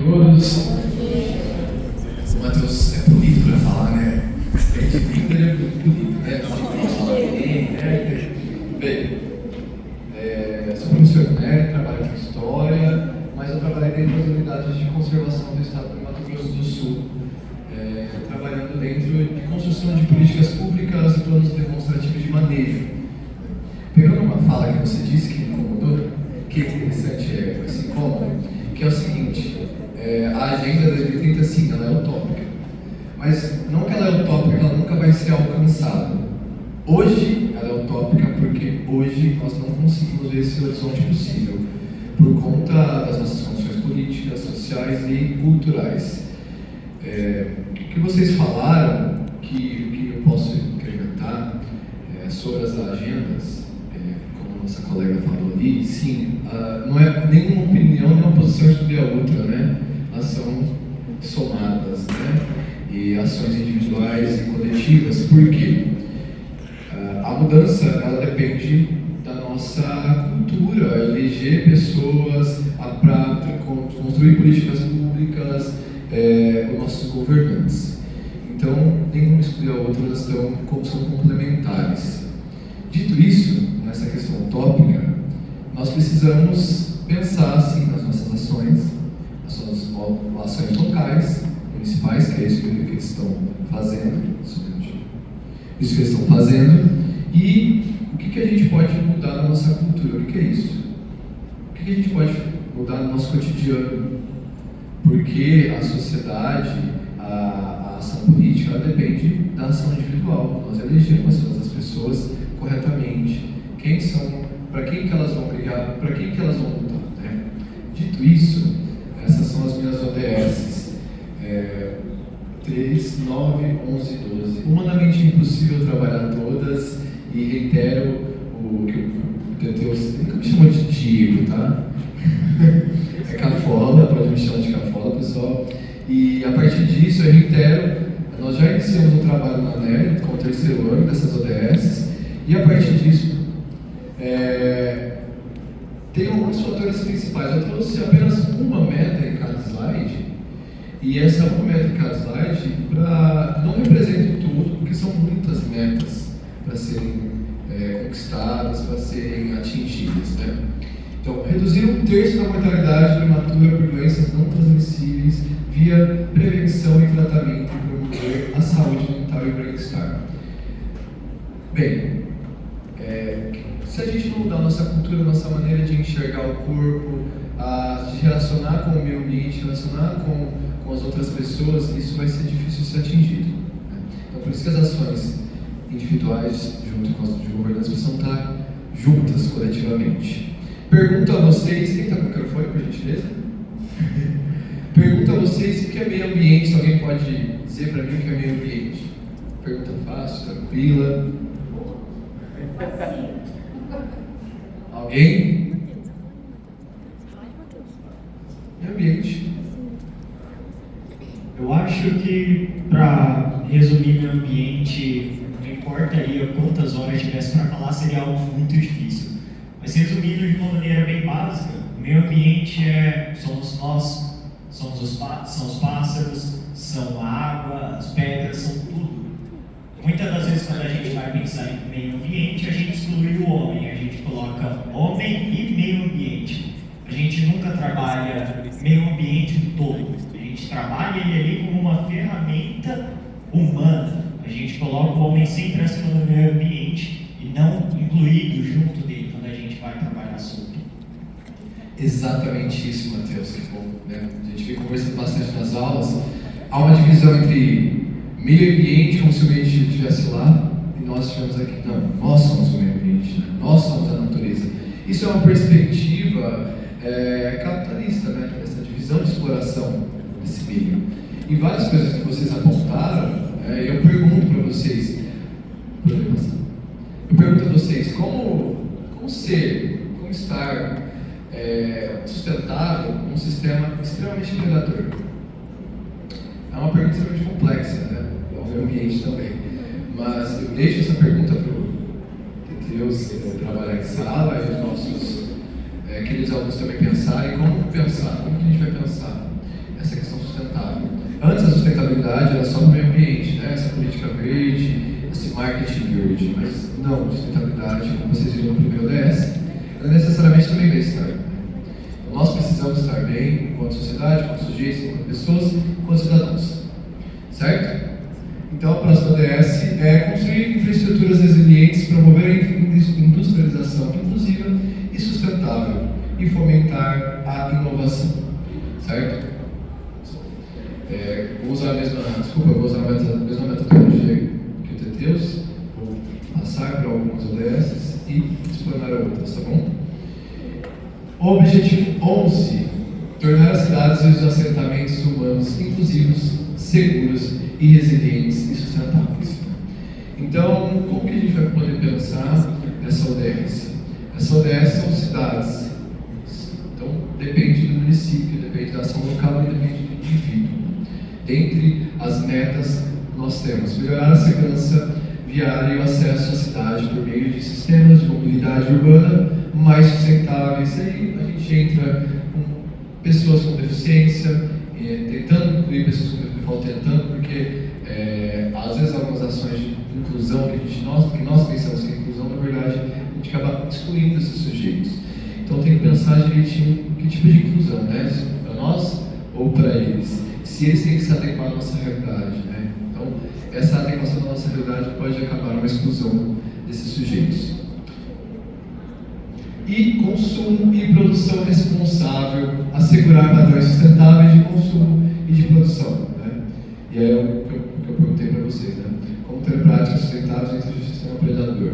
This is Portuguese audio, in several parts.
todos. O Matheus é bonito para falar, né? A gente brinca, ele é muito bonito, né? Fala bem, né? Bem, sou professor, né? Trabalho com história, mas eu trabalhei dentro das unidades de conservação do estado do Mato Grosso do Sul, trabalhando dentro de construção de políticas públicas e planos demonstrativos de manejo. Pegando uma fala que você disse que me incomodou, que é interessante, assim como, que é o seguinte, a Agenda 2030, sim, ela é utópica, mas não que ela é utópica, ela nunca vai ser alcançada. Hoje ela é utópica porque hoje nós não conseguimos ver esse horizonte possível, por conta das nossas condições políticas, sociais e culturais. O que vocês falaram, que eu posso incrementar sobre as agendas, como a nossa colega falou ali, sim, não é nenhuma opinião nem uma posição sobre a outra, né? Elas são somadas, né? E ações individuais e coletivas. Por quê? A mudança, ela depende da nossa cultura, eleger pessoas para construir políticas públicas, os nossos governantes. Então, nenhuma exclui a outra, elas são complementares. Dito isso, nessa questão utópica, nós precisamos pensar, sim, nas nossas ações, as nossas ações locais, municipais, que é isso que eles estão fazendo, isso que eles estão fazendo, e o que a gente pode mudar na nossa cultura, o que é isso? O que a gente pode mudar no nosso cotidiano? Porque a sociedade, a ação política, ela depende da ação individual. Nós elegemos as pessoas corretamente. Quem são, para quem que elas vão brigar, para quem que elas vão lutar, né? Dito isso, essas são as minhas ODS. 3, 9, 11, 12. Humanamente impossível trabalhar todas, e reitero o que o Teteus nunca me chamou de Diego, tá? É Cafola, pode me chamar de Cafola, pessoal. E a partir disso, eu reitero, nós já iniciamos um trabalho na ANEL, com o 3º ano dessas ODS, e a partir disso, tem alguns fatores principais. Eu trouxe apenas uma meta em cada slide, e essa uma meta em cada slide não representa tudo, porque são muitas metas para serem conquistadas, para serem atingidas, né? Então, reduzir 1/3 da mortalidade prematura por doenças não transmissíveis via prevenção e tratamento e promover a saúde mental e o bem-estar. Bem, se a gente não mudar a nossa cultura, a nossa maneira de enxergar o corpo, de relacionar com o meio ambiente, relacionar com as outras pessoas, isso vai ser difícil de ser atingido, né? Então, por isso que as ações individuais, junto com as de governança, precisam estar juntas coletivamente. Pergunto a vocês, quem está com o microfone, por gentileza? Pergunto a vocês o que é meio ambiente, se alguém pode dizer para mim o que é meio ambiente. Pergunta fácil, tranquila. Alguém? Meio ambiente. Eu acho que, para resumir meio ambiente, não importaria quantas horas tivesse para falar, seria algo muito difícil. Mas resumindo de uma maneira bem básica, o meio ambiente somos nós, são os pássaros, são a água, as pedras, são tudo. Muitas das vezes, quando a gente vai pensar em meio ambiente, a gente exclui o homem, a gente coloca homem e meio ambiente. A gente nunca trabalha meio ambiente todo, a gente trabalha ele ali como uma ferramenta humana. A gente coloca o homem sempre acima do meio ambiente e não incluído junto dele quando a gente vai trabalhar sobre. Exatamente isso, Matheus, que bom, né? A gente vem conversando bastante nas aulas. Há uma divisão entre meio ambiente, como se o meio ambiente estivesse lá, e nós estivemos aqui. Não, nós somos o meio ambiente, né? Nós somos a natureza. Isso é uma perspectiva capitalista, né? Essa divisão de exploração desse meio. E várias coisas que vocês apontaram, eu pergunto para vocês, como estar sustentável num sistema extremamente predador? É uma pergunta extremamente complexa, né? É o meio ambiente também. Mas eu deixo essa pergunta para o Deus trabalhar em sala e os nossos queridos alunos também pensarem como pensar, como que a gente vai pensar sustentabilidade era só no meio ambiente, né? Essa política verde, esse marketing verde, mas não, sustentabilidade, como vocês viram no primeiro ODS, ela necessariamente também bem-estar. Então, nós precisamos estar bem enquanto sociedade, enquanto sujeitos, enquanto pessoas, enquanto cidadãos. Certo? Então, a próxima ODS é construir infraestruturas resilientes, promover a industrialização inclusiva e sustentável e fomentar a inovação. Certo? Vou usar a mesma metodologia que o Teteus, vou passar para algumas ODS e explanar outras, tá bom? Objetivo 11: tornar as cidades e os assentamentos humanos inclusivos, seguros e resilientes e sustentáveis. Então, como que a gente vai poder pensar nessa ODS? Essa ODS são cidades. Então, depende do município, depende da ação local e depende do indivíduo. Dentre as metas, nós temos melhorar a segurança viária e o acesso à cidade por meio de sistemas de mobilidade urbana mais sustentáveis. Aí a gente entra com pessoas com deficiência, tentando incluir pessoas com deficiência, porque às vezes algumas ações de inclusão que nós pensamos que é inclusão, na verdade, a gente acaba excluindo esses sujeitos. Então tem que pensar direitinho que tipo de inclusão, né? Para nós ou para eles. Se eles têm que se adequar à nossa realidade, né? Então, essa adequação da nossa realidade pode acabar numa exclusão desses sujeitos. E consumo e produção responsável, assegurar padrões sustentáveis de consumo e de produção, né? E aí é o que eu perguntei para vocês, né? Como ter práticas sustentáveis dentro do sistema predador.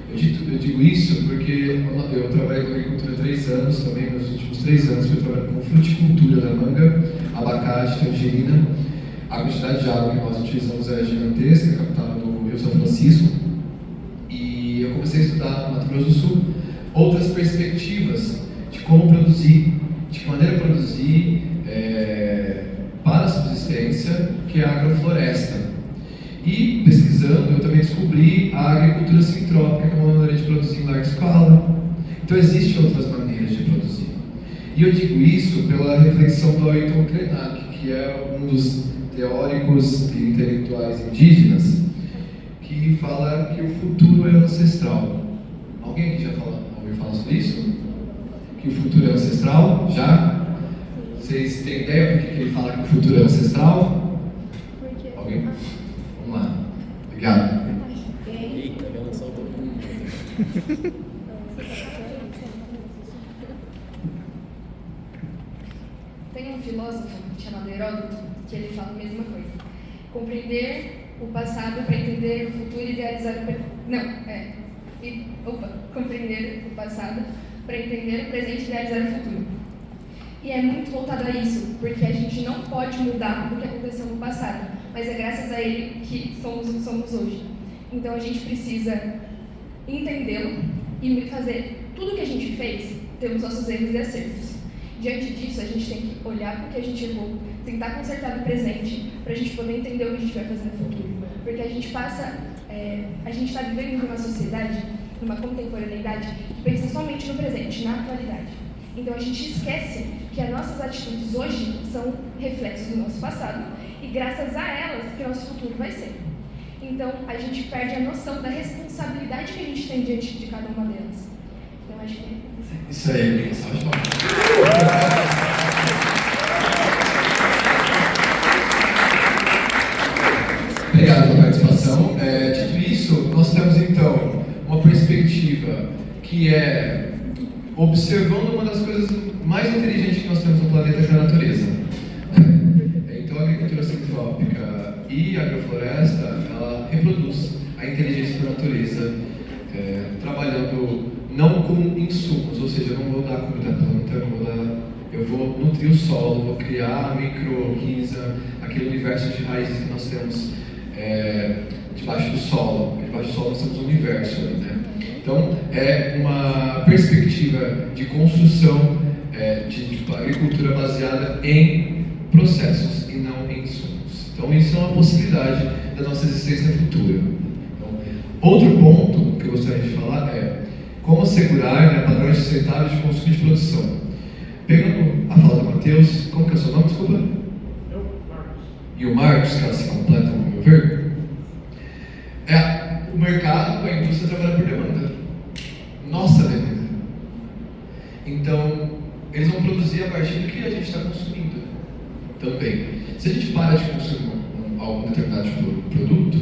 Eu digo isso porque eu trabalhei com agricultura há 3 anos também, nos últimos 3 anos fui trabalhando com fruticultura da manga, abacate, tangerina. A quantidade de água que nós utilizamos é gigantesca, captada no Rio São Francisco. E eu comecei a estudar no Mato Grosso do Sul outras perspectivas de como produzir, de que maneira produzir para a subsistência, que é a agrofloresta. E pesquisando, eu também descobri a agricultura sintrópica, que é uma maneira de produzir em larga escala. Então, existem outras maneiras de produzir. E eu digo isso pela reflexão do Ayrton Krenak, que é um dos teóricos e intelectuais indígenas, que fala que o futuro é ancestral. Alguém aqui já ouviu falar sobre isso? Que o futuro é ancestral? Já? Vocês têm ideia por que ele fala que o futuro é ancestral? Por quê? Alguém? Vamos lá. Obrigado. Eita, vai lançar o todo mundo. Tem um filósofo chamado Heródoto que ele fala a mesma coisa. Compreender o passado para entender o futuro e idealizar compreender o passado para entender o presente e idealizar o futuro. E é muito voltado a isso, porque a gente não pode mudar o que aconteceu no passado, mas é graças a ele que somos o que somos hoje. Então a gente precisa entendê-lo e fazer tudo o que a gente fez, temos nossos erros e acertos. Diante disso, a gente tem que olhar para o que a gente errou, tentar consertar no presente, para a gente poder entender o que a gente vai fazer no futuro. Porque a gente está vivendo numa sociedade, numa contemporaneidade, que pensa somente no presente, na atualidade. Então a gente esquece que as nossas atitudes hoje são reflexos do nosso passado e graças a elas que o nosso futuro vai ser. Então a gente perde a noção da responsabilidade que a gente tem diante de cada uma delas. Então acho que isso aí, salve de palmas. Obrigado pela participação. Dito isso, nós temos então uma perspectiva que é observando uma das coisas mais inteligentes que nós temos no planeta, que é a natureza. Então a agricultura sintrópica e a agrofloresta, ela reproduz a inteligência da natureza, trabalhando não com insumos, ou seja, eu não vou dar comida à planta, eu vou nutrir o solo, vou criar a micro-risa, aquele universo de raízes que nós temos debaixo do solo. Porque debaixo do solo nós temos um universo ali, né? Então, é uma perspectiva de construção de agricultura baseada em processos e não em insumos. Então, isso é uma possibilidade da nossa existência futura. Então, outro ponto que eu gostaria de falar é como assegurar padrões sustentáveis de consumo e de produção. Pegando a fala do Matheus, como que é o seu nome, desculpa? e o Marcos, que elas se completam, no meu ver, o mercado, a indústria trabalha por demanda. Nossa demanda. Então, eles vão produzir a partir do que a gente está consumindo também. Se a gente para de consumir algum determinado produto,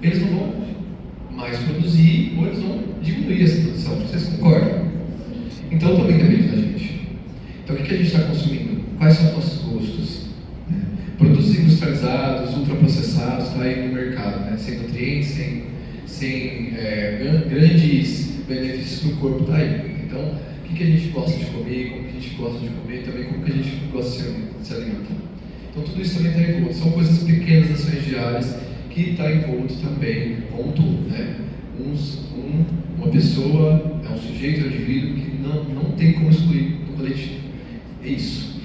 eles não vão mais produzir ou eles vão diminuir essa produção. Vocês concordam? Então, também depende da gente. Então, o que a gente está consumindo? Quais são os nossos gostos? Produtos industrializados, ultraprocessados, está aí no mercado, né? Sem nutrientes, sem grandes benefícios para o corpo, está aí. Então, o que a gente gosta de comer, como que a gente gosta de comer, e também como que a gente gosta de se alimentar. Então, tudo isso também está envolto. São coisas pequenas, ações diárias, que está envolto também com tudo, né? Uma pessoa, um sujeito, um indivíduo que não tem como excluir do coletivo. É isso.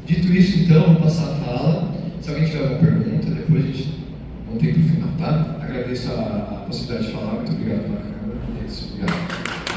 Dito isso, então, vou passar a fala. Se alguém tiver alguma pergunta, depois a gente mantém para o final, tá? Agradeço a possibilidade de falar. Muito obrigado pela câmera. É isso. Obrigado.